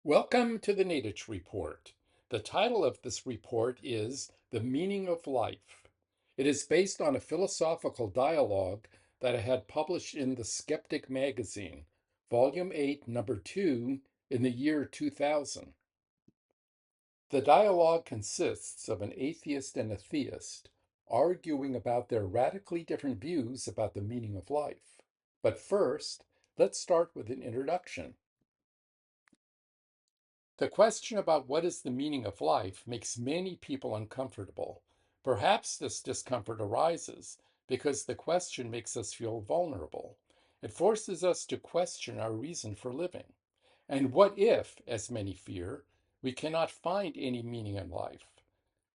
Welcome to the Naiditch Report. The title of this report is The Meaning of Life. It is based on a philosophical dialogue that I had published in The Skeptic magazine, Volume 8, Number 2, in the year 2000. The dialogue consists of an atheist and a theist arguing about their radically different views about the meaning of life. But first, let's start with an introduction. The question about what is the meaning of life makes many people uncomfortable. Perhaps this discomfort arises because the question makes us feel vulnerable. It forces us to question our reason for living. And what if, as many fear, we cannot find any meaning in life?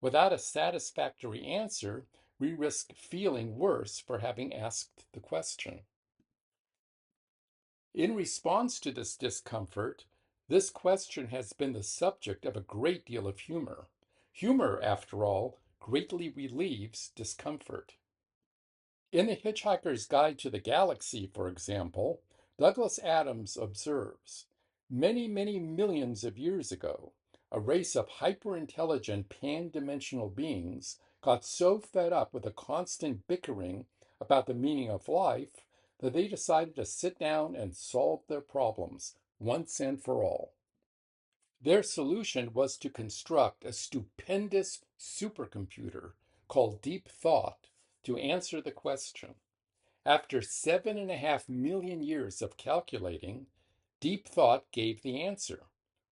Without a satisfactory answer, we risk feeling worse for having asked the question. In response to this discomfort, this question has been the subject of a great deal of humor. Humor, after all, greatly relieves discomfort. In The Hitchhiker's Guide to the Galaxy, for example, Douglas Adams observes, many, many millions of years ago, a race of hyper-intelligent pan-dimensional beings got so fed up with the constant bickering about the meaning of life that they decided to sit down and solve their problems once and for all. Their solution was to construct a stupendous supercomputer called Deep Thought to answer the question. After 7.5 million years of calculating, Deep Thought gave the answer,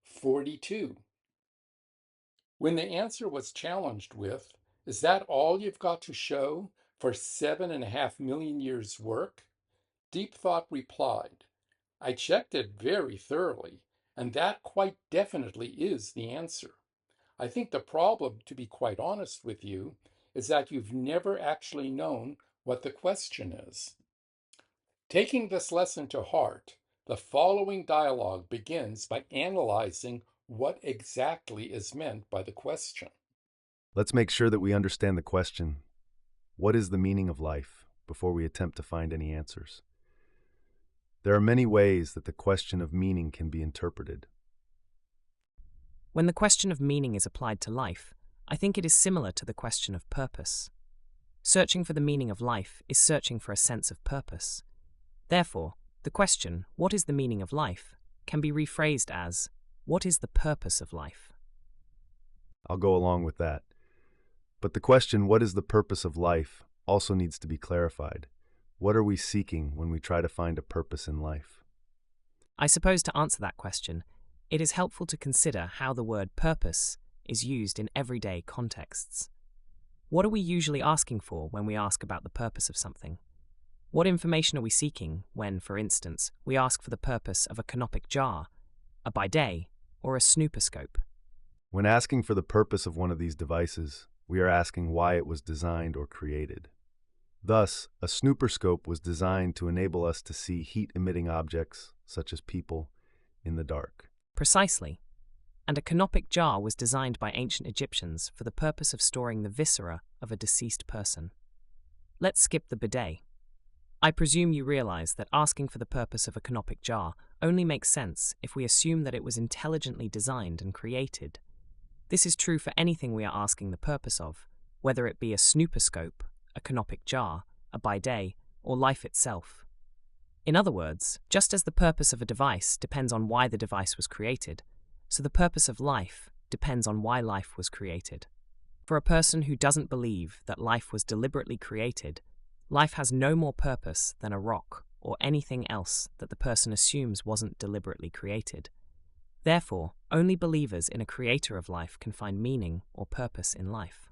42. When the answer was challenged with, is that all you've got to show for 7.5 million years' work? Deep Thought replied, I checked it very thoroughly, and that quite definitely is the answer. I think the problem, to be quite honest with you, is that you've never actually known what the question is. Taking this lesson to heart, the following dialogue begins by analyzing what exactly is meant by the question. Let's make sure that we understand the question, what is the meaning of life, before we attempt to find any answers. There are many ways that the question of meaning can be interpreted. When the question of meaning is applied to life, I think it is similar to the question of purpose. Searching for the meaning of life is searching for a sense of purpose. Therefore, the question, what is the meaning of life, can be rephrased as, what is the purpose of life? I'll go along with that. But the question, what is the purpose of life, also needs to be clarified. What are we seeking when we try to find a purpose in life? I suppose to answer that question, it is helpful to consider how the word purpose is used in everyday contexts. What are we usually asking for when we ask about the purpose of something? What information are we seeking when, for instance, we ask for the purpose of a canopic jar, a bidet, or a snooposcope? When asking for the purpose of one of these devices, we are asking why it was designed or created. Thus, a snooperscope was designed to enable us to see heat-emitting objects, such as people, in the dark. Precisely. And a canopic jar was designed by ancient Egyptians for the purpose of storing the viscera of a deceased person. Let's skip the bidet. I presume you realize that asking for the purpose of a canopic jar only makes sense if we assume that it was intelligently designed and created. This is true for anything we are asking the purpose of, whether it be a snooposcope, a canopic jar, a bidet, or life itself. In other words, just as the purpose of a device depends on why the device was created, so the purpose of life depends on why life was created. For a person who doesn't believe that life was deliberately created, life has no more purpose than a rock or anything else that the person assumes wasn't deliberately created. Therefore, only believers in a creator of life can find meaning or purpose in life.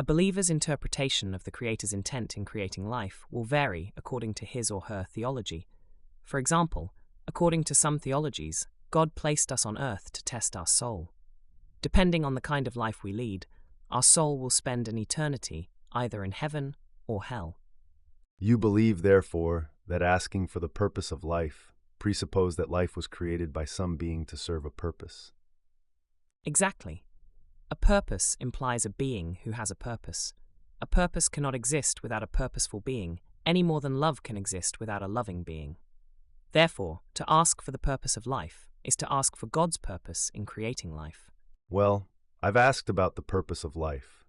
A believer's interpretation of the Creator's intent in creating life will vary according to his or her theology. For example, according to some theologies, God placed us on earth to test our soul. Depending on the kind of life we lead, our soul will spend an eternity either in heaven or hell. You believe, therefore, that asking for the purpose of life presupposes that life was created by some being to serve a purpose. Exactly. A purpose implies a being who has a purpose. A purpose cannot exist without a purposeful being, any more than love can exist without a loving being. Therefore, to ask for the purpose of life is to ask for God's purpose in creating life. Well, I've asked about the purpose of life,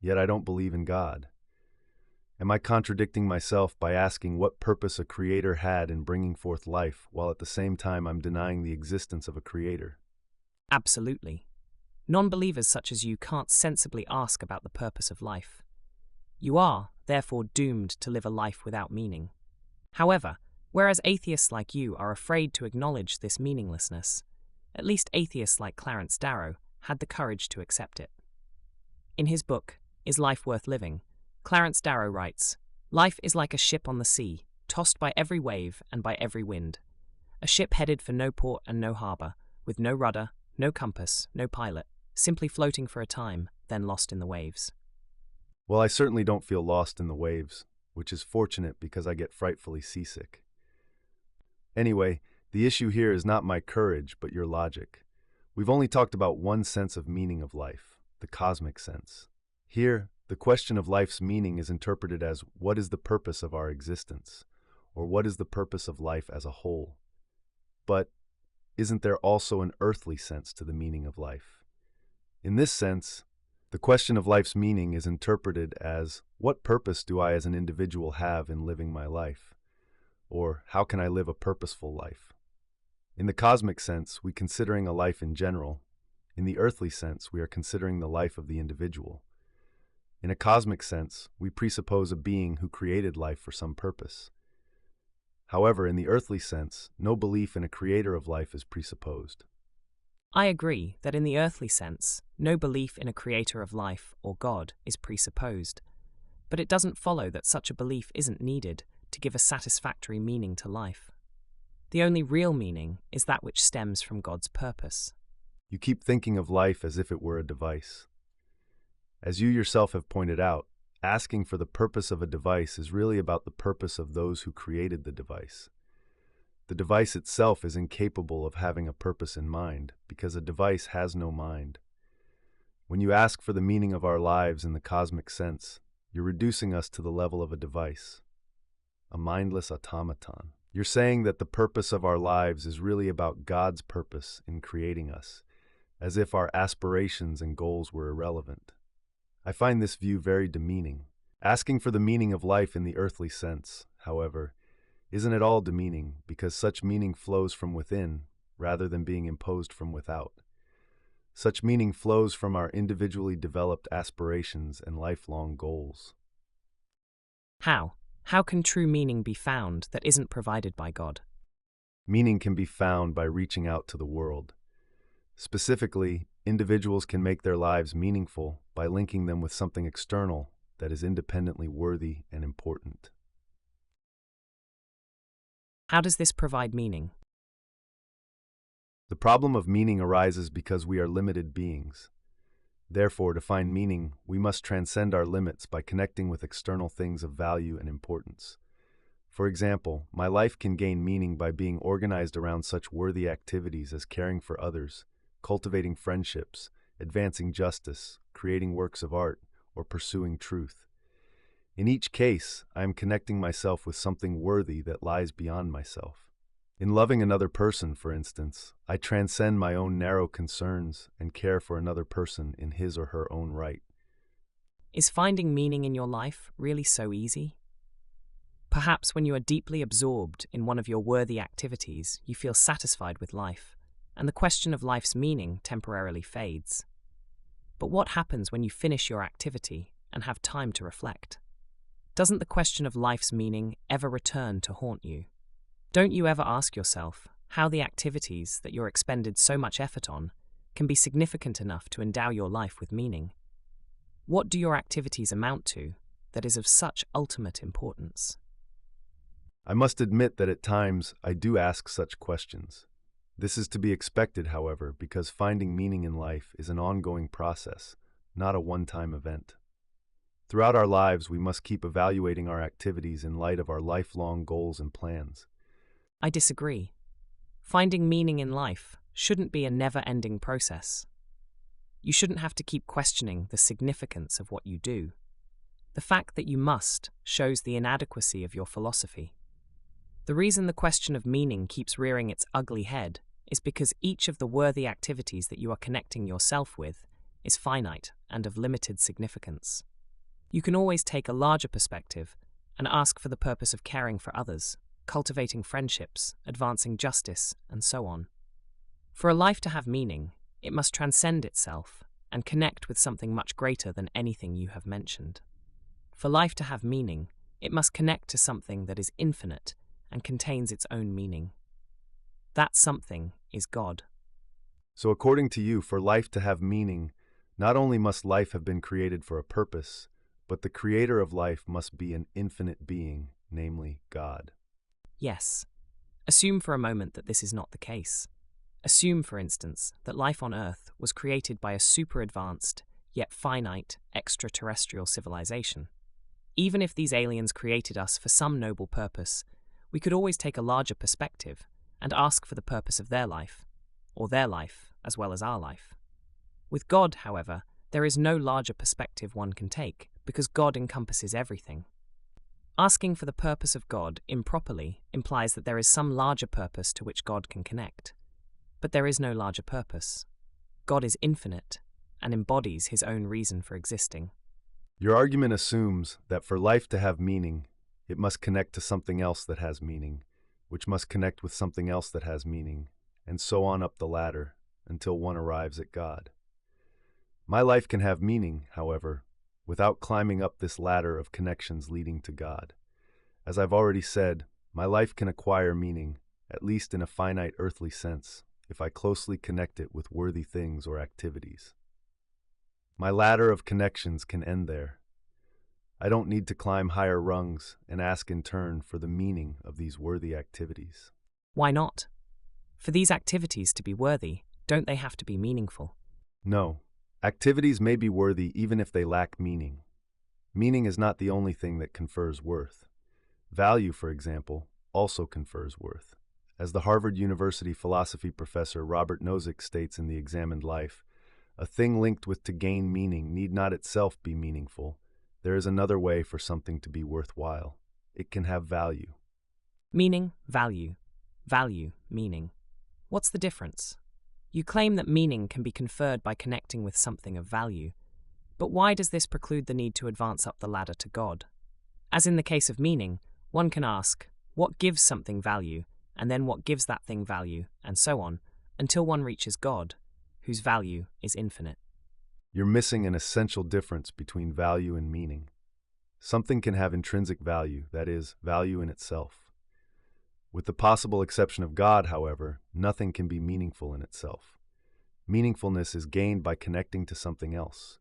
yet I don't believe in God. Am I contradicting myself by asking what purpose a creator had in bringing forth life, while at the same time I'm denying the existence of a creator? Absolutely. Non-believers such as you can't sensibly ask about the purpose of life. You are, therefore, doomed to live a life without meaning. However, whereas atheists like you are afraid to acknowledge this meaninglessness, at least atheists like Clarence Darrow had the courage to accept it. In his book, Is Life Worth Living?, Clarence Darrow writes, "Life is like a ship on the sea, tossed by every wave and by every wind. A ship headed for no port and no harbour, with no rudder, no compass, no pilot, simply floating for a time, then lost in the waves." Well, I certainly don't feel lost in the waves, which is fortunate because I get frightfully seasick. Anyway, the issue here is not my courage, but your logic. We've only talked about one sense of meaning of life, the cosmic sense. Here, the question of life's meaning is interpreted as what is the purpose of our existence, or what is the purpose of life as a whole. But isn't there also an earthly sense to the meaning of life? In this sense, the question of life's meaning is interpreted as what purpose do I as an individual have in living my life? Or how can I live a purposeful life? In the cosmic sense, we're considering a life in general. In the earthly sense, we are considering the life of the individual. In a cosmic sense, we presuppose a being who created life for some purpose. However, in the earthly sense, no belief in a creator of life is presupposed. I agree that in the earthly sense, no belief in a creator of life or God is presupposed. But it doesn't follow that such a belief isn't needed to give a satisfactory meaning to life. The only real meaning is that which stems from God's purpose. You keep thinking of life as if it were a device. As you yourself have pointed out, asking for the purpose of a device is really about the purpose of those who created the device. The device itself is incapable of having a purpose in mind, because a device has no mind. When you ask for the meaning of our lives in the cosmic sense, you're reducing us to the level of a device, a mindless automaton. You're saying that the purpose of our lives is really about God's purpose in creating us, as if our aspirations and goals were irrelevant. I find this view very demeaning. Asking for the meaning of life in the earthly sense, however, isn't at all demeaning because such meaning flows from within rather than being imposed from without. Such meaning flows from our individually developed aspirations and lifelong goals. How? How can true meaning be found that isn't provided by God? Meaning can be found by reaching out to the world. Specifically, individuals can make their lives meaningful by linking them with something external that is independently worthy and important. How does this provide meaning? The problem of meaning arises because we are limited beings. Therefore, to find meaning, we must transcend our limits by connecting with external things of value and importance. For example, my life can gain meaning by being organized around such worthy activities as caring for others, cultivating friendships, advancing justice, creating works of art, or pursuing truth. In each case, I am connecting myself with something worthy that lies beyond myself. In loving another person, for instance, I transcend my own narrow concerns and care for another person in his or her own right. Is finding meaning in your life really so easy? Perhaps when you are deeply absorbed in one of your worthy activities, you feel satisfied with life, and the question of life's meaning temporarily fades. But what happens when you finish your activity and have time to reflect? Doesn't the question of life's meaning ever return to haunt you? Don't you ever ask yourself how the activities that you're expended so much effort on can be significant enough to endow your life with meaning? What do your activities amount to that is of such ultimate importance? I must admit that at times I do ask such questions. This is to be expected, however, because finding meaning in life is an ongoing process, not a one-time event. Throughout our lives, we must keep evaluating our activities in light of our lifelong goals and plans. I disagree. Finding meaning in life shouldn't be a never-ending process. You shouldn't have to keep questioning the significance of what you do. The fact that you must shows the inadequacy of your philosophy. The reason the question of meaning keeps rearing its ugly head is because each of the worthy activities that you are connecting yourself with is finite and of limited significance. You can always take a larger perspective and ask for the purpose of caring for others, cultivating friendships, advancing justice, and so on. For a life to have meaning, it must transcend itself and connect with something much greater than anything you have mentioned. For life to have meaning, it must connect to something that is infinite and contains its own meaning. That something is God. So according to you, for life to have meaning, not only must life have been created for a purpose, but the creator of life must be an infinite being, namely God. Yes. Assume for a moment that this is not the case. Assume, for instance, that life on Earth was created by a super-advanced, yet finite, extraterrestrial civilization. Even if these aliens created us for some noble purpose, we could always take a larger perspective and ask for the purpose of their life, or their life as well as our life. With God, however, there is no larger perspective one can take, because God encompasses everything. Asking for the purpose of God improperly implies that there is some larger purpose to which God can connect. But there is no larger purpose. God is infinite and embodies his own reason for existing. Your argument assumes that for life to have meaning, it must connect to something else that has meaning, which must connect with something else that has meaning, and so on up the ladder until one arrives at God. My life can have meaning, however, without climbing up this ladder of connections leading to God. As I've already said, my life can acquire meaning, at least in a finite earthly sense, if I closely connect it with worthy things or activities. My ladder of connections can end there. I don't need to climb higher rungs and ask in turn for the meaning of these worthy activities. Why not? For these activities to be worthy, don't they have to be meaningful? No. Activities may be worthy even if they lack meaning. Meaning is not the only thing that confers worth. Value, for example, also confers worth. As the Harvard University philosophy professor Robert Nozick states in The Examined Life, a thing linked with to gain meaning need not itself be meaningful. There is another way for something to be worthwhile. It can have value. Meaning, value. Value, meaning. What's the difference? You claim that meaning can be conferred by connecting with something of value, but why does this preclude the need to advance up the ladder to God? As in the case of meaning, one can ask, what gives something value, and then what gives that thing value, and so on, until one reaches God, whose value is infinite. You're missing an essential difference between value and meaning. Something can have intrinsic value, that is, value in itself. With the possible exception of God, however, nothing can be meaningful in itself. Meaningfulness is gained by connecting to something else.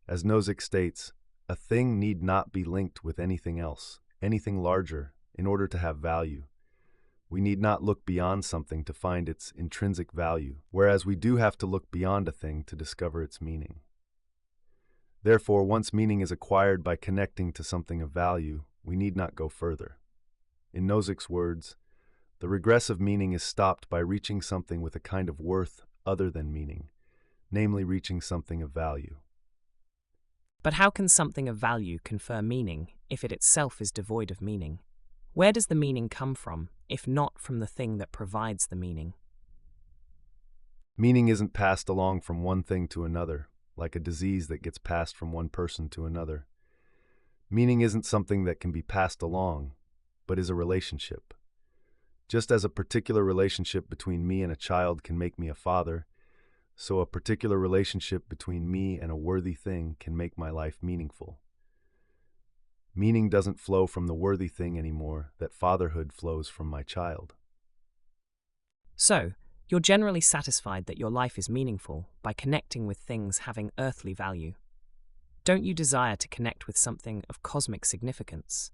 As Nozick states, a thing need not be linked with anything else, anything larger, in order to have value. We need not look beyond something to find its intrinsic value, whereas we do have to look beyond a thing to discover its meaning. Therefore, once meaning is acquired by connecting to something of value, we need not go further. In Nozick's words, the regress of meaning is stopped by reaching something with a kind of worth other than meaning, namely reaching something of value. But how can something of value confer meaning if it itself is devoid of meaning? Where does the meaning come from, if not from the thing that provides the meaning? Meaning isn't passed along from one thing to another, like a disease that gets passed from one person to another. Meaning isn't something that can be passed along, but is a relationship. Just as a particular relationship between me and a child can make me a father, so a particular relationship between me and a worthy thing can make my life meaningful. Meaning doesn't flow from the worthy thing anymore that fatherhood flows from my child. So, you're generally satisfied that your life is meaningful by connecting with things having earthly value. Don't you desire to connect with something of cosmic significance?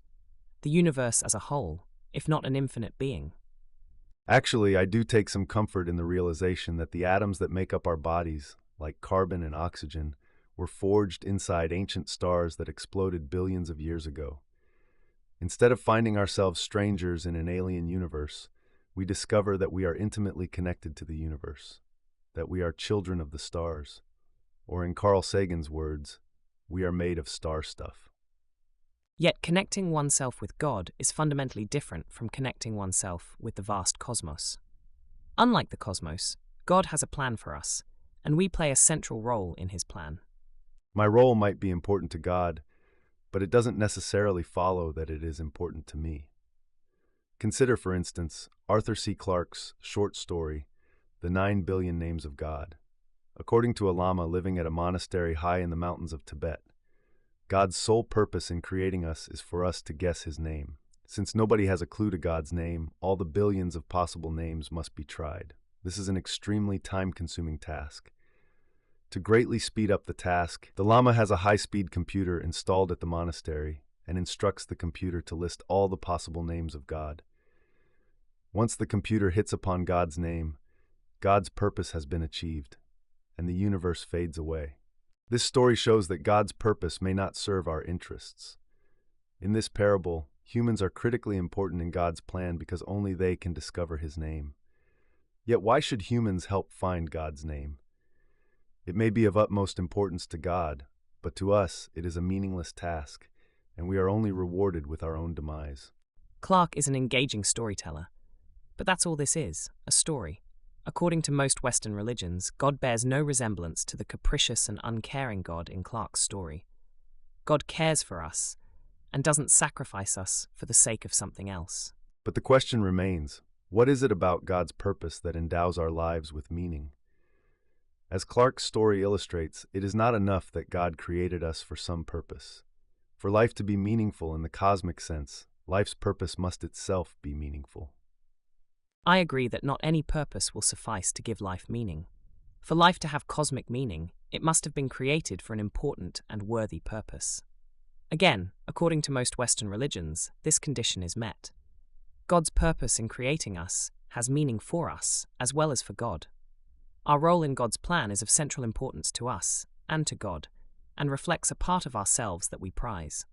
The universe as a whole, if not an infinite being. Actually, I do take some comfort in the realization that the atoms that make up our bodies, like carbon and oxygen, were forged inside ancient stars that exploded billions of years ago. Instead of finding ourselves strangers in an alien universe, we discover that we are intimately connected to the universe, that we are children of the stars, or in Carl Sagan's words, we are made of star stuff. Yet connecting oneself with God is fundamentally different from connecting oneself with the vast cosmos. Unlike the cosmos, God has a plan for us, and we play a central role in his plan. My role might be important to God, but it doesn't necessarily follow that it is important to me. Consider, for instance, Arthur C. Clarke's short story, The 9 Billion Names of God. According to a lama living at a monastery high in the mountains of Tibet, God's sole purpose in creating us is for us to guess his name. Since nobody has a clue to God's name, all the billions of possible names must be tried. This is an extremely time-consuming task. To greatly speed up the task, the Lama has a high-speed computer installed at the monastery and instructs the computer to list all the possible names of God. Once the computer hits upon God's name, God's purpose has been achieved, and the universe fades away. This story shows that God's purpose may not serve our interests. In this parable, humans are critically important in God's plan because only they can discover his name. Yet why should humans help find God's name? It may be of utmost importance to God, but to us it is a meaningless task, and we are only rewarded with our own demise. Clarke is an engaging storyteller, but that's all this is, a story. According to most Western religions, God bears no resemblance to the capricious and uncaring God in Clarke's story. God cares for us and doesn't sacrifice us for the sake of something else. But the question remains, what is it about God's purpose that endows our lives with meaning? As Clarke's story illustrates, it is not enough that God created us for some purpose. For life to be meaningful in the cosmic sense, life's purpose must itself be meaningful. I agree that not any purpose will suffice to give life meaning. For life to have cosmic meaning, it must have been created for an important and worthy purpose. Again, according to most Western religions, this condition is met. God's purpose in creating us has meaning for us as well as for God. Our role in God's plan is of central importance to us and to God, and reflects a part of ourselves that we prize.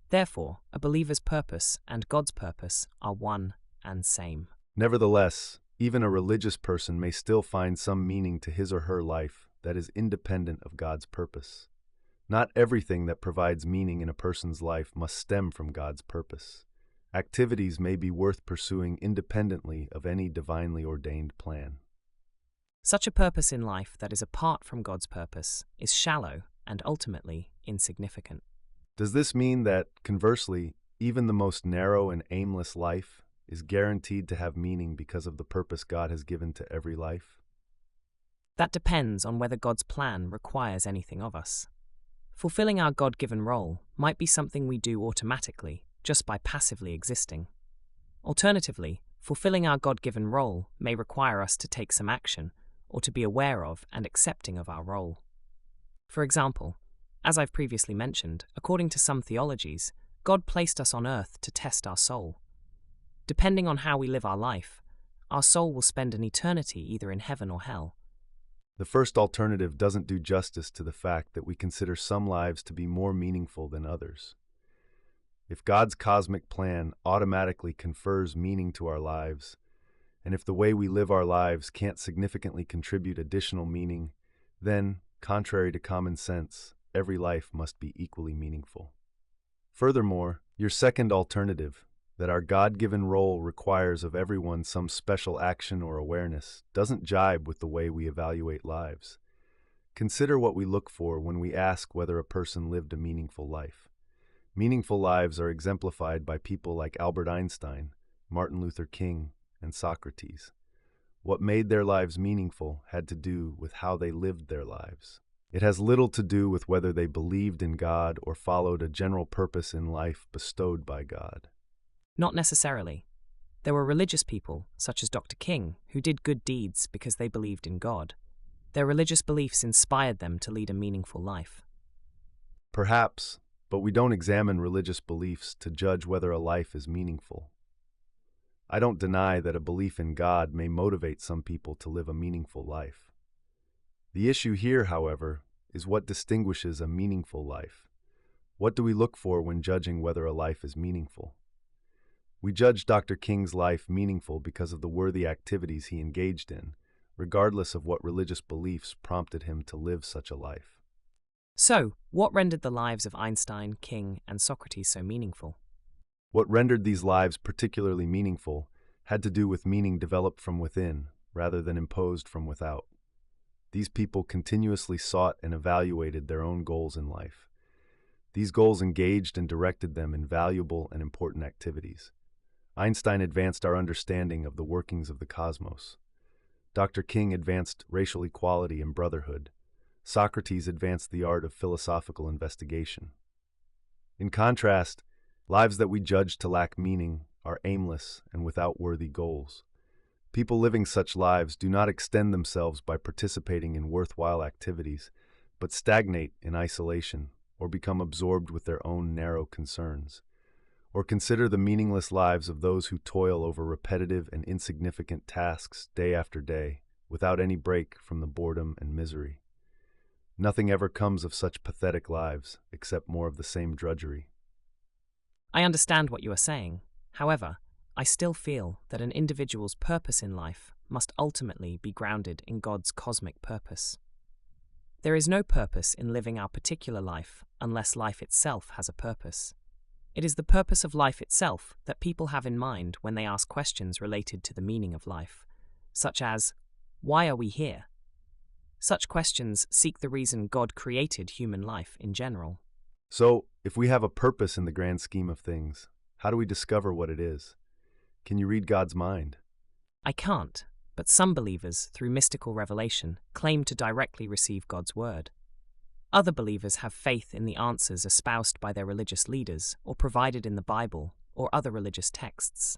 Therefore, a believer's purpose and God's purpose are one and same. Nevertheless, even a religious person may still find some meaning to his or her life that is independent of God's purpose. Not everything that provides meaning in a person's life must stem from God's purpose. Activities may be worth pursuing independently of any divinely ordained plan. Such a purpose in life that is apart from God's purpose is shallow and ultimately insignificant. Does this mean that, conversely, even the most narrow and aimless life is guaranteed to have meaning because of the purpose God has given to every life? That depends on whether God's plan requires anything of us. Fulfilling our God-given role might be something we do automatically, just by passively existing. Alternatively, fulfilling our God-given role may require us to take some action, or to be aware of and accepting of our role. For example, as I've previously mentioned, according to some theologies, God placed us on earth to test our soul. Depending on how we live our life, our soul will spend an eternity either in heaven or hell. The first alternative doesn't do justice to the fact that we consider some lives to be more meaningful than others. If God's cosmic plan automatically confers meaning to our lives, and if the way we live our lives can't significantly contribute additional meaning, then, contrary to common sense, every life must be equally meaningful. Furthermore, your second alternative, that our God-given role requires of everyone some special action or awareness, doesn't jibe with the way we evaluate lives. Consider what we look for when we ask whether a person lived a meaningful life. Meaningful lives are exemplified by people like Albert Einstein, Martin Luther King, and Socrates. What made their lives meaningful had to do with how they lived their lives. It has little to do with whether they believed in God or followed a general purpose in life bestowed by God. Not necessarily. There were religious people, such as Dr. King, who did good deeds because they believed in God. Their religious beliefs inspired them to lead a meaningful life. Perhaps, but we don't examine religious beliefs to judge whether a life is meaningful. I don't deny that a belief in God may motivate some people to live a meaningful life. The issue here, however, is what distinguishes a meaningful life. What do we look for when judging whether a life is meaningful? We judge Dr. King's life meaningful because of the worthy activities he engaged in, regardless of what religious beliefs prompted him to live such a life. So, what rendered the lives of Einstein, King, and Socrates so meaningful? What rendered these lives particularly meaningful had to do with meaning developed from within, rather than imposed from without. These people continuously sought and evaluated their own goals in life. These goals engaged and directed them in valuable and important activities. Einstein advanced our understanding of the workings of the cosmos. Dr. King advanced racial equality and brotherhood. Socrates advanced the art of philosophical investigation. In contrast, lives that we judge to lack meaning are aimless and without worthy goals. People living such lives do not extend themselves by participating in worthwhile activities, but stagnate in isolation or become absorbed with their own narrow concerns. Or consider the meaningless lives of those who toil over repetitive and insignificant tasks day after day, without any break from the boredom and misery. Nothing ever comes of such pathetic lives, except more of the same drudgery. I understand what you are saying. However, I still feel that an individual's purpose in life must ultimately be grounded in God's cosmic purpose. There is no purpose in living our particular life unless life itself has a purpose. It is the purpose of life itself that people have in mind when they ask questions related to the meaning of life, such as, why are we here? Such questions seek the reason God created human life in general. So, if we have a purpose in the grand scheme of things, how do we discover what it is? Can you read God's mind? I can't, but some believers, through mystical revelation, claim to directly receive God's word. Other believers have faith in the answers espoused by their religious leaders or provided in the Bible or other religious texts.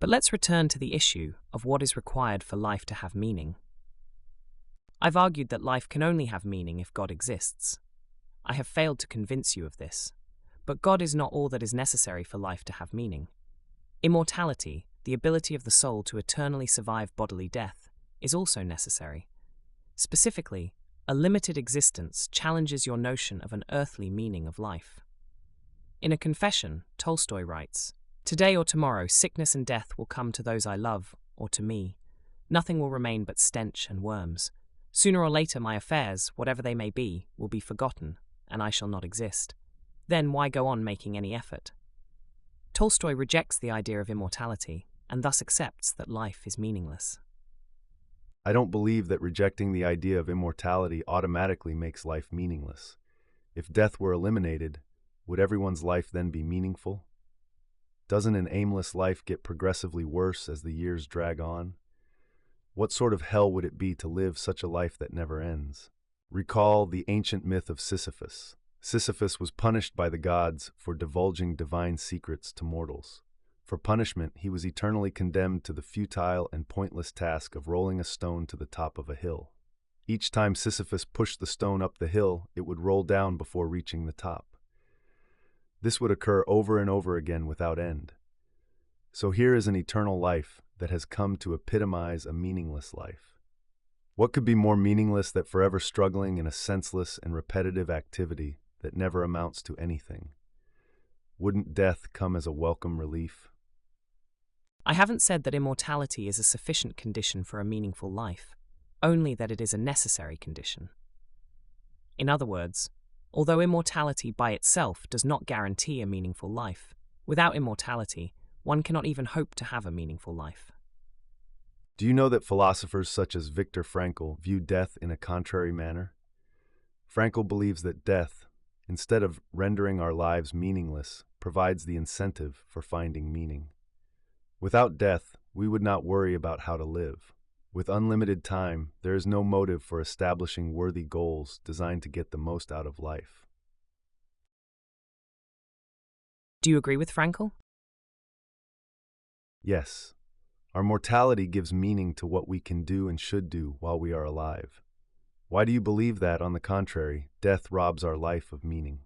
But let's return to the issue of what is required for life to have meaning. I've argued that life can only have meaning if God exists. I have failed to convince you of this, but God is not all that is necessary for life to have meaning. Immortality, the ability of the soul to eternally survive bodily death, is also necessary. Specifically, a limited existence challenges your notion of an earthly meaning of life. In a confession, Tolstoy writes, "Today or tomorrow, sickness and death will come to those I love, or to me. Nothing will remain but stench and worms. Sooner or later, my affairs, whatever they may be, will be forgotten, and I shall not exist. Then why go on making any effort?" Tolstoy rejects the idea of immortality, and thus accepts that life is meaningless. I don't believe that rejecting the idea of immortality automatically makes life meaningless. If death were eliminated, would everyone's life then be meaningful? Doesn't an aimless life get progressively worse as the years drag on? What sort of hell would it be to live such a life that never ends? Recall the ancient myth of Sisyphus. Sisyphus was punished by the gods for divulging divine secrets to mortals. For punishment, he was eternally condemned to the futile and pointless task of rolling a stone to the top of a hill. Each time Sisyphus pushed the stone up the hill, it would roll down before reaching the top. This would occur over and over again without end. So here is an eternal life that has come to epitomize a meaningless life. What could be more meaningless than forever struggling in a senseless and repetitive activity that never amounts to anything? Wouldn't death come as a welcome relief? I haven't said that immortality is a sufficient condition for a meaningful life, only that it is a necessary condition. In other words, although immortality by itself does not guarantee a meaningful life, without immortality, one cannot even hope to have a meaningful life. Do you know that philosophers such as Viktor Frankl view death in a contrary manner? Frankl believes that death, instead of rendering our lives meaningless, provides the incentive for finding meaning. Without death, we would not worry about how to live. With unlimited time, there is no motive for establishing worthy goals designed to get the most out of life. Do you agree with Frankl? Yes, our mortality gives meaning to what we can do and should do while we are alive. Why do you believe that, on the contrary, death robs our life of meaning?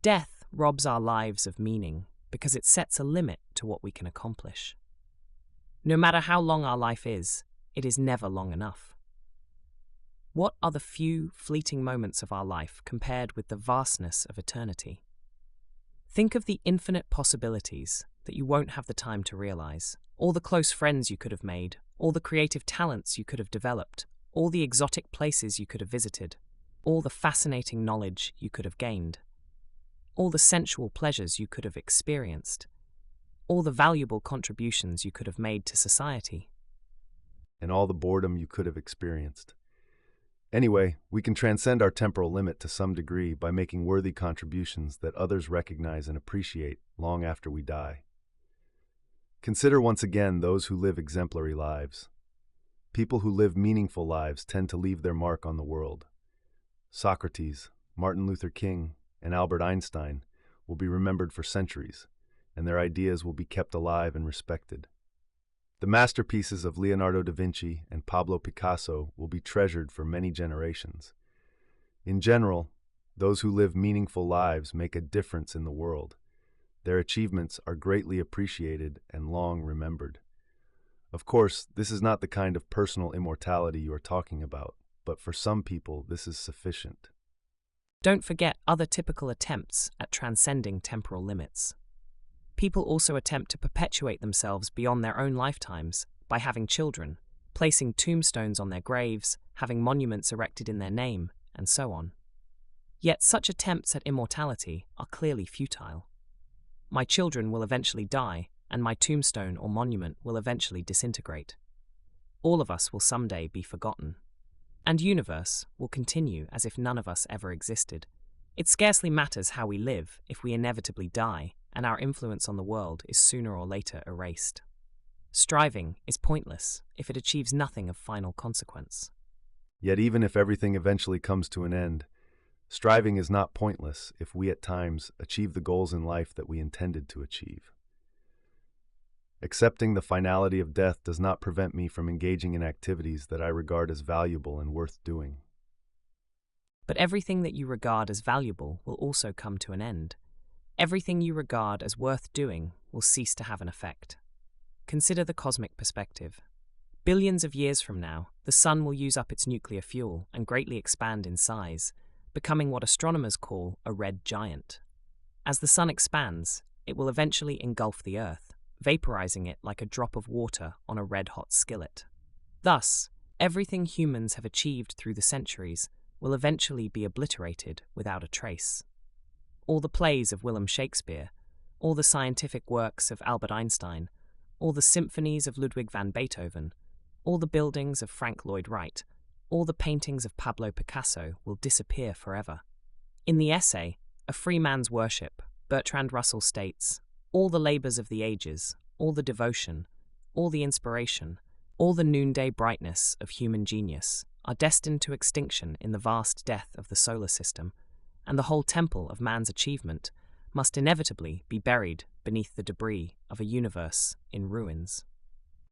Death robs our lives of meaning because it sets a limit to what we can accomplish. No matter how long our life is, it is never long enough. What are the few fleeting moments of our life compared with the vastness of eternity? Think of the infinite possibilities that you won't have the time to realize, all the close friends you could have made, all the creative talents you could have developed, all the exotic places you could have visited, all the fascinating knowledge you could have gained, all the sensual pleasures you could have experienced, all the valuable contributions you could have made to society. and all the boredom you could have experienced. Anyway, we can transcend our temporal limit to some degree by making worthy contributions that others recognize and appreciate long after we die. Consider once again those who live exemplary lives. People who live meaningful lives tend to leave their mark on the world. Socrates, Martin Luther King, and Albert Einstein will be remembered for centuries, and their ideas will be kept alive and respected. The masterpieces of Leonardo da Vinci and Pablo Picasso will be treasured for many generations. In general, those who live meaningful lives make a difference in the world. Their achievements are greatly appreciated and long remembered. Of course, this is not the kind of personal immortality you are talking about, but for some people this is sufficient. Don't forget other typical attempts at transcending temporal limits. People also attempt to perpetuate themselves beyond their own lifetimes by having children, placing tombstones on their graves, having monuments erected in their name, and so on. Yet such attempts at immortality are clearly futile. My children will eventually die, and my tombstone or monument will eventually disintegrate. All of us will someday be forgotten. And universe will continue as if none of us ever existed. It scarcely matters how we live if we inevitably die, and our influence on the world is sooner or later erased. Striving is pointless if it achieves nothing of final consequence. Yet even if everything eventually comes to an end, striving is not pointless if we at times achieve the goals in life that we intended to achieve. Accepting the finality of death does not prevent me from engaging in activities that I regard as valuable and worth doing. But everything that you regard as valuable will also come to an end. Everything you regard as worth doing will cease to have an effect. Consider the cosmic perspective. Billions of years from now, the sun will use up its nuclear fuel and greatly expand in size, becoming what astronomers call a red giant. As the sun expands, it will eventually engulf the Earth, vaporizing it like a drop of water on a red-hot skillet. Thus, everything humans have achieved through the centuries will eventually be obliterated without a trace. All the plays of William Shakespeare, all the scientific works of Albert Einstein, all the symphonies of Ludwig van Beethoven, all the buildings of Frank Lloyd Wright, all the paintings of Pablo Picasso will disappear forever. In the essay, A Free Man's Worship, Bertrand Russell states, all the labors of the ages, all the devotion, all the inspiration, all the noonday brightness of human genius are destined to extinction in the vast death of the solar system, and the whole temple of man's achievement must inevitably be buried beneath the debris of a universe in ruins.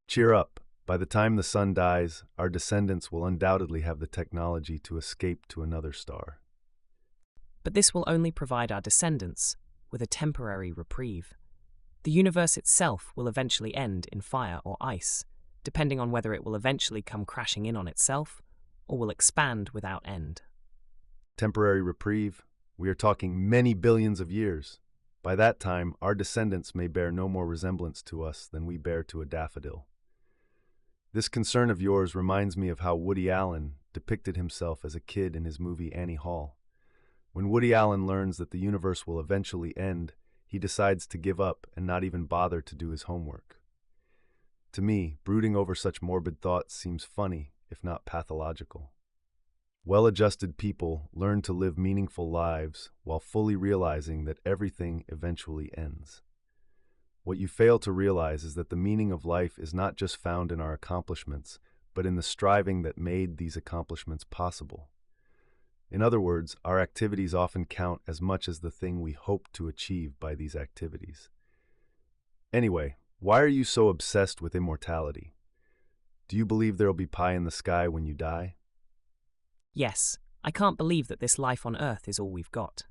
Cheer up. By the time the sun dies, our descendants will undoubtedly have the technology to escape to another star. But this will only provide our descendants with a temporary reprieve. The universe itself will eventually end in fire or ice, depending on whether it will eventually come crashing in on itself or will expand without end. Temporary reprieve? We are talking many billions of years. By that time, our descendants may bear no more resemblance to us than we bear to a daffodil. This concern of yours reminds me of how Woody Allen depicted himself as a kid in his movie Annie Hall. When Woody Allen learns that the universe will eventually end, he decides to give up and not even bother to do his homework. To me, brooding over such morbid thoughts seems funny, if not pathological. Well-adjusted people learn to live meaningful lives while fully realizing that everything eventually ends. What you fail to realize is that the meaning of life is not just found in our accomplishments, but in the striving that made these accomplishments possible. In other words, our activities often count as much as the thing we hope to achieve by these activities. Anyway, why are you so obsessed with immortality? Do you believe there'll be pie in the sky when you die? Yes, I can't believe that this life on Earth is all we've got.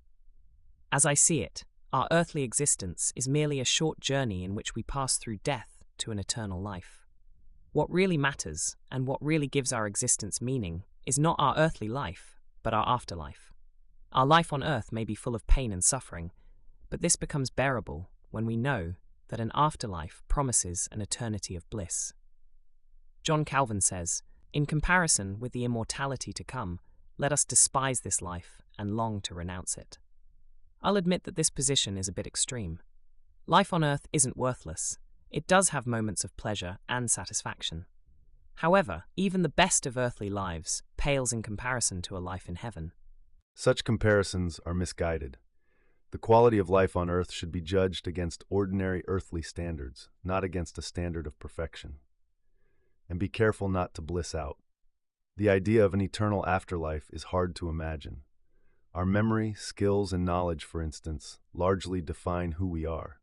As I see it, our earthly existence is merely a short journey in which we pass through death to an eternal life. What really matters, and what really gives our existence meaning, is not our earthly life, but our afterlife. Our life on Earth may be full of pain and suffering, but this becomes bearable when we know that an afterlife promises an eternity of bliss. John Calvin says, in comparison with the immortality to come, let us despise this life and long to renounce it. I'll admit that this position is a bit extreme. Life on Earth isn't worthless. It does have moments of pleasure and satisfaction. However, even the best of earthly lives pales in comparison to a life in heaven. Such comparisons are misguided. The quality of life on earth should be judged against ordinary earthly standards, not against a standard of perfection. And be careful not to bliss out. The idea of an eternal afterlife is hard to imagine. Our memory, skills, and knowledge, for instance, largely define who we are.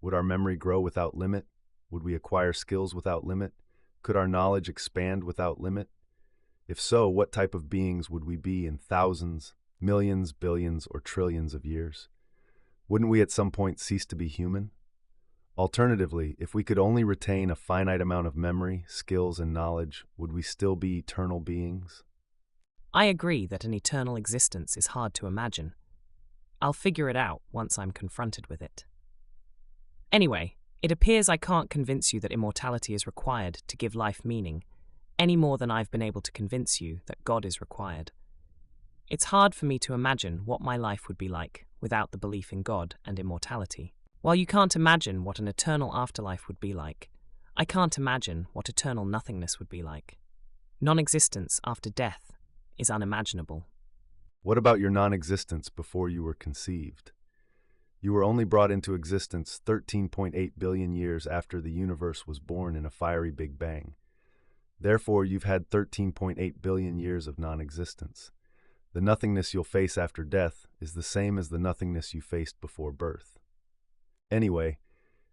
Would our memory grow without limit? Would we acquire skills without limit? Could our knowledge expand without limit? If so, what type of beings would we be in thousands, millions, billions, or trillions of years? Wouldn't we at some point cease to be human? Alternatively, if we could only retain a finite amount of memory, skills, and knowledge, would we still be eternal beings? I agree that an eternal existence is hard to imagine. I'll figure it out once I'm confronted with it. Anyway, it appears I can't convince you that immortality is required to give life meaning, any more than I've been able to convince you that God is required. It's hard for me to imagine what my life would be like without the belief in God and immortality. While you can't imagine what an eternal afterlife would be like, I can't imagine what eternal nothingness would be like. Non-existence after death is unimaginable. What about your non-existence before you were conceived? You were only brought into existence 13.8 billion years after the universe was born in a fiery Big Bang. Therefore, you've had 13.8 billion years of non-existence. The nothingness you'll face after death is the same as the nothingness you faced before birth. Anyway,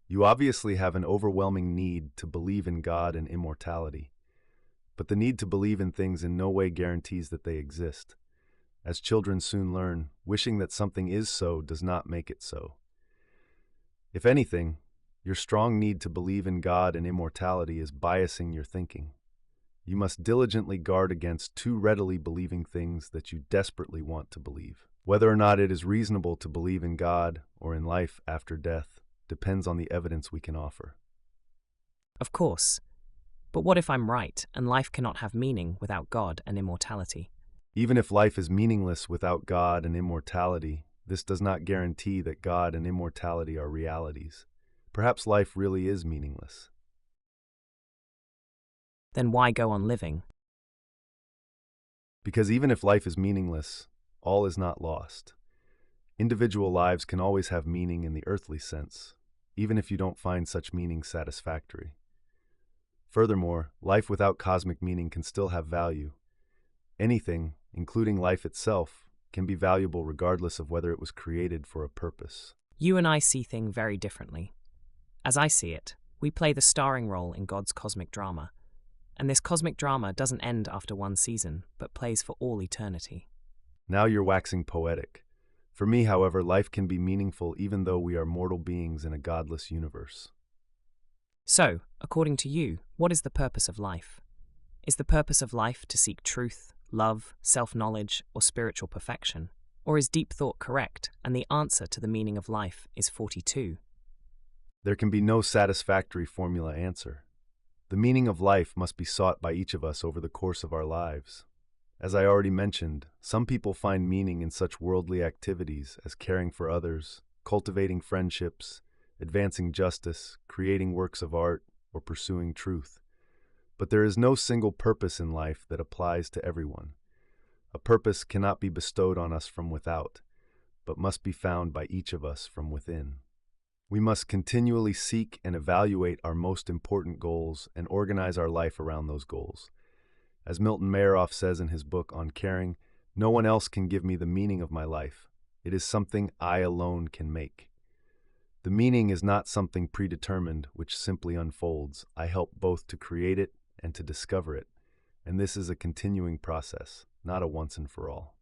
you obviously have an overwhelming need to believe in God and immortality. But the need to believe in things in no way guarantees that they exist. As children soon learn, wishing that something is so does not make it so. If anything, your strong need to believe in God and immortality is biasing your thinking. You must diligently guard against too readily believing things that you desperately want to believe. Whether or not it is reasonable to believe in God or in life after death depends on the evidence we can offer. Of course. But what if I'm right and life cannot have meaning without God and immortality? Even if life is meaningless without God and immortality, this does not guarantee that God and immortality are realities. Perhaps life really is meaningless. Then why go on living? Because even if life is meaningless, all is not lost. Individual lives can always have meaning in the earthly sense, even if you don't find such meaning satisfactory. Furthermore, life without cosmic meaning can still have value. Anything, including life itself, can be valuable regardless of whether it was created for a purpose. You and I see things very differently. As I see it, we play the starring role in God's cosmic drama. And this cosmic drama doesn't end after one season, but plays for all eternity. Now you're waxing poetic. For me, however, life can be meaningful even though we are mortal beings in a godless universe. So, according to you, what is the purpose of life? Is the purpose of life to seek truth, love, self-knowledge, or spiritual perfection? Or is deep thought correct, and the answer to the meaning of life is 42? There can be no satisfactory formula answer. The meaning of life must be sought by each of us over the course of our lives. As I already mentioned, some people find meaning in such worldly activities as caring for others, cultivating friendships, advancing justice, creating works of art, or pursuing truth. But there is no single purpose in life that applies to everyone. A purpose cannot be bestowed on us from without, but must be found by each of us from within. We must continually seek and evaluate our most important goals and organize our life around those goals. As Milton Mayeroff says in his book on caring, no one else can give me the meaning of my life. It is something I alone can make. The meaning is not something predetermined which simply unfolds. I help both to create it and to discover it, and this is a continuing process, not a once and for all.